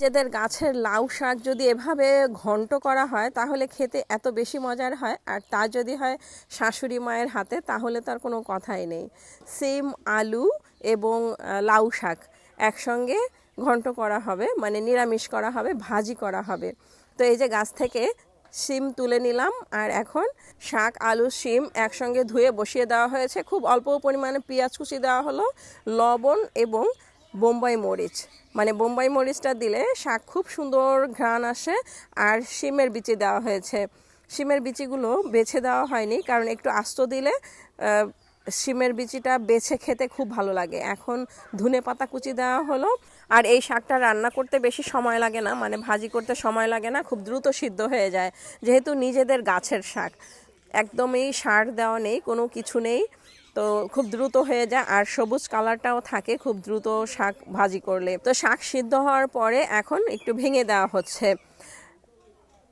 নিজেদের গাছের লাউ শাক যদি এভাবে ঘন্ট করা হয় তাহলে খেতে এত বেশি মজার হয়, আর তা যদি হয় শাশুড়ি মায়ের হাতে তাহলে তার কোনো কথাই নেই। সিম, আলু এবং লাউ শাক একসঙ্গে ঘন্ট করা হবে, মানে নিরামিষ করা হবে, ভাজি করা হবে। তো এই যে গাছ থেকে শিম তুলে নিলাম, আর এখন শাক, আলু, শিম একসঙ্গে ধুয়ে বসিয়ে দেওয়া হয়েছে। খুব অল্প পরিমাণে পেঁয়াজ কুচি দেওয়া হলো, লবণ এবং বোম্বাই মরিচ, মানে বোম্বাই মরিচটা দিলে শাক খুব সুন্দর ঘ্রাণ আসে। আর শিমের বিচি দেওয়া হয়েছে। শিমের বিচিগুলো বেছে দেওয়া হয়নি, কারণ একটু আস্ত দিলে শিমের বিচিটা বেছে খেতে খুব ভালো লাগে। এখন ধনে পাতা কুচি দেওয়া হলো। আর এই শাকটা রান্না করতে বেশি সময় লাগে না, মানে ভাজি করতে সময় লাগে না, খুব দ্রুত সিদ্ধ হয়ে যায়, যেহেতু নিজেদের গাছের শাক, একদমই সার দেওয়া নেই, কোনো কিছু নেই, তো খুব দ্রুত হয়ে যায়। আর সবুজ কালারটাও থাকে খুব দ্রুত শাক ভাজি করলে। তো শাক সিদ্ধ হওয়ার পরে এখন একটু ভেঙে দেওয়া হচ্ছে,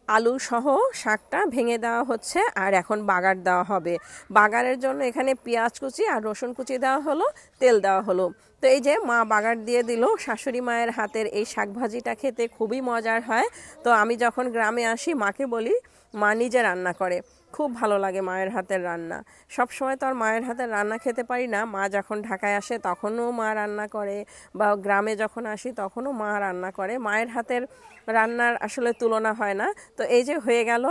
আলু সহ শাকটা ভেঙে দেওয়া হচ্ছে। আর এখন বাগার দেওয়া হবে। বাগারের জন্য এখানে পেঁয়াজ কুচি আর রসুন কুচি দেওয়া হলো, তেল দেওয়া হলো। তো এই যে মা বাগার দিয়ে দিল। শাশুড়ি মায়ের হাতের এই শাক ভাজিটা খেতে খুবই মজার হয়। তো আমি যখন গ্রামে আসি মাকে বলি মা নিজে রান্না করে, খুব ভালো লাগে মায়ের হাতের রান্না। সব সময় তো আর মায়ের হাতের রান্না খেতে পারি না। মা যখন ঢাকায় আসে তখনও মা রান্না করে, বা গ্রামে যখন আসি তখনও মা রান্না করে। মায়ের হাতের রান্নার আসলে তুলনা হয় না। তো এই যে হয়ে গেল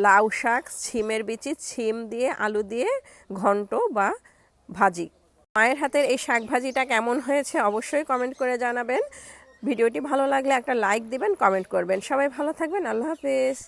লাউ শাক, ছিমের বিচি, ছিম দিয়ে আলু দিয়ে ঘন্ট বা ভাজি। মায়ের হাতের এই শাক ভাজিটা কেমন হয়েছে অবশ্যই কমেন্ট করে জানাবেন। ভিডিওটি ভালো লাগলে একটা লাইক দিবেন, কমেন্ট করবেন। সবাই ভালো থাকবেন। আল্লাহ হাফেজ।